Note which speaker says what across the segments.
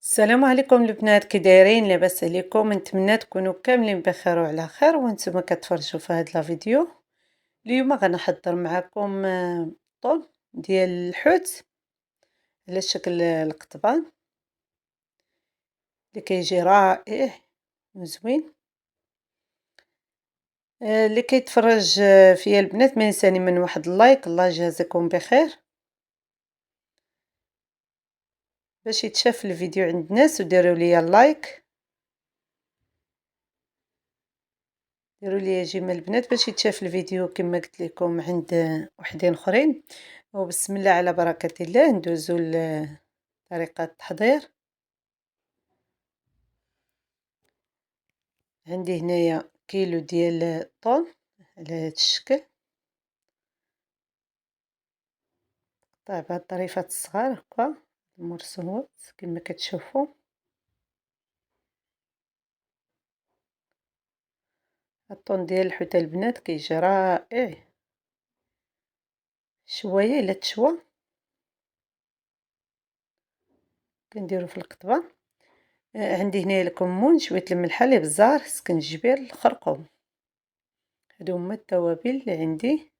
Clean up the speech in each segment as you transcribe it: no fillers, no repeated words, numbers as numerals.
Speaker 1: السلام عليكم البنات، كي دايرين؟ لاباس عليكم؟ نتمنى تكونوا كاملين بخير وعلى خير وانتم كتفرجوا في هذا الفيديو. اليوم غنحضر معكم طون ديال الحوت على شكل القضبان اللي كيجي رائع وزوين. اللي كيتفرج فيا البنات ما ينساني من واحد اللايك، الله يجازيكم بخير باش يتشاف الفيديو عند الناس، وديروا لي اللايك، ديروا لي جيم البنات باش يتشاف الفيديو كما قلت لكم عند وحدين اخرين. وبسم الله على بركة الله ندوزو لطريقة التحضير. عندي هنايا كيلو ديال الطون على هذا الشكل، قطع بهاد الطريفات الصغار هكا المرسومات كما كتشوفوا. الطون ديال الحوت البنات كيجي رائع، شويه الا تشوى كنديرو في القطبه. عندي هنايا الكمون، شويه الملحه، الابزار، سكنجبير، الخرقوم. هادو هما التوابل اللي عندي.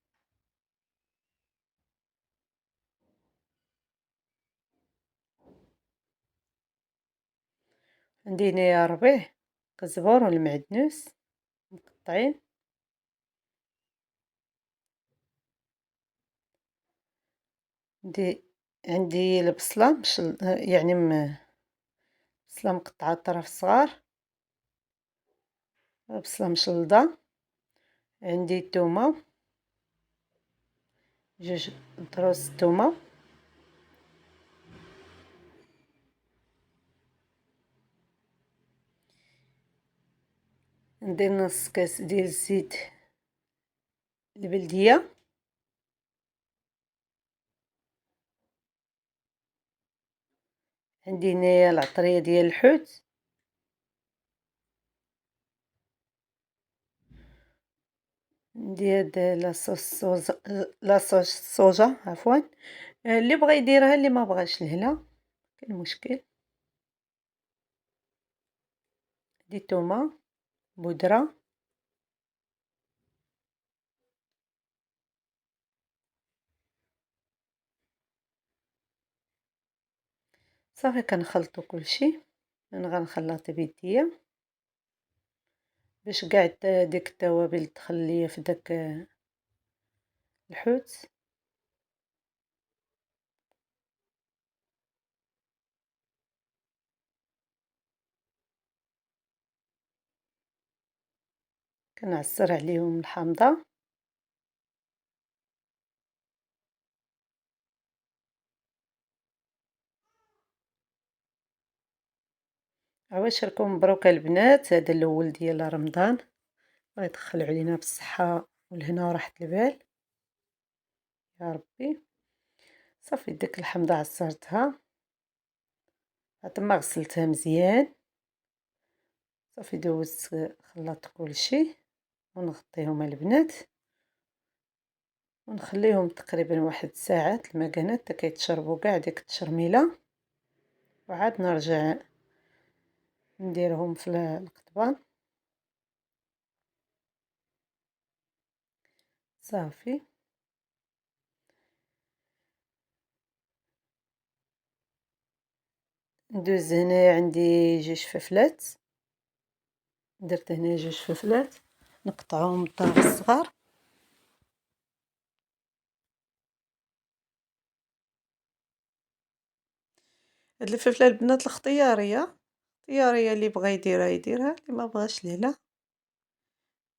Speaker 1: عندي هنايا ربيع، كزبور والمعدنوس مقطعين. عندي البصله يعني بصله مقطعه طرف صغار، بصله مشلضه. عندي الثومه، جوج دروس الثومه. ندير نص كاس ديال الزيت البلديه. عندي هنايا العطريه ديال الحوت. عندي هاد لاصوص الصوجا عفوا، اللي بغى يديرها، اللي ما بغاش لهلا كاين مشكل. عندي الثومه بودره، صافي كنخلطو كلشي. انا غنخلط بيديا باش كاع ديك التوابل تدخل ليا في داك الحوت. كنعصر عليهم الحامضه. عواشركم مبروكه البنات، هذا الاول ديال رمضان، الله يدخل علينا بالصحه والهنا وراحه البال يا ربي. صافي ديك الحامضه عصرتها، بعد ما غسلتها مزيان، صافي دوزت خلطت كلشي ونغطيهم البنات ونخليهم تقريبا واحد ساعه المكانه حتى كيتشربوا كاع ديك التشرميله، وعاد نرجع نديرهم في القطبان. صافي ندوز هنايا عندي جوج فلفلات، درت هنا جوج فلفلات نقطعهم بالطرف الصغار. هاد الفلفله البنات الاختياريه، اختياريه، اللي بغى يديرها يديرها، اللي ما بغاش لا.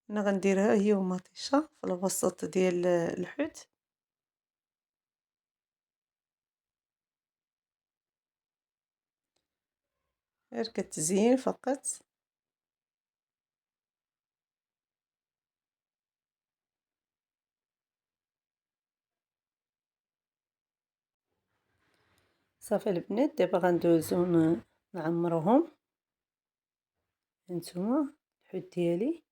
Speaker 1: انا غنديرها هي ومطيشه في الوسط ديال الحوت. غير كتزين فقط. صافي البنات دابا غندوزو نعمروهم. هانتوما الحوت ديالي.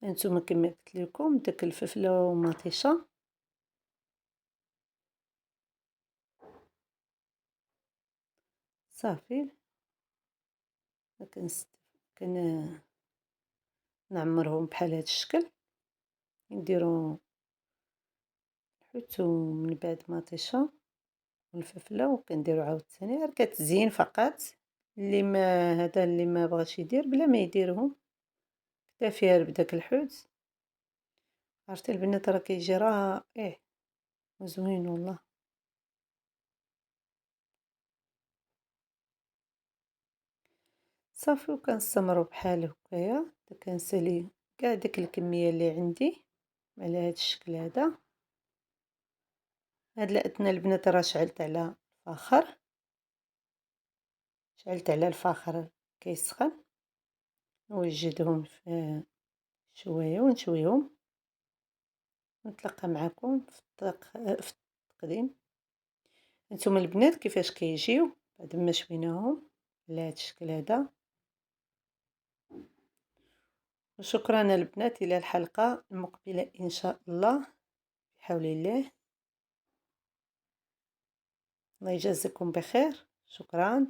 Speaker 1: هانتوما كما قلت لكم داك الفلفله ومطيشه صافي. نعمرهم بحال هاد الشكل، نديرو الحوت ومن بعد مطيشه والفلفله، وكنديرو عاوتاني غير كتزين فقط. اللي ما بغاش يدير بلا ما يديرهم، كتافي غير بداك الحوت. عرفتي البنات راه كيجي رائع وزوين والله. صافي وكنستمروا بحال هكايا حتى كنسالي كاع ديك الكميه اللي عندي على هاد الشكل هذا. هاد الأدنى البنات راه شعلت على الفاخر كيسخن، نوجدهم في شوايه ونشويهم. نتلاقى معكم في التقديم. هانتوما البنات كيفاش كيجيو بعد ما شويناهم على هاد الشكل هذا. وشكرا البنات، الى الحلقه المقبله ان شاء الله بحول الله. الله يجازيكم بخير، شكرا.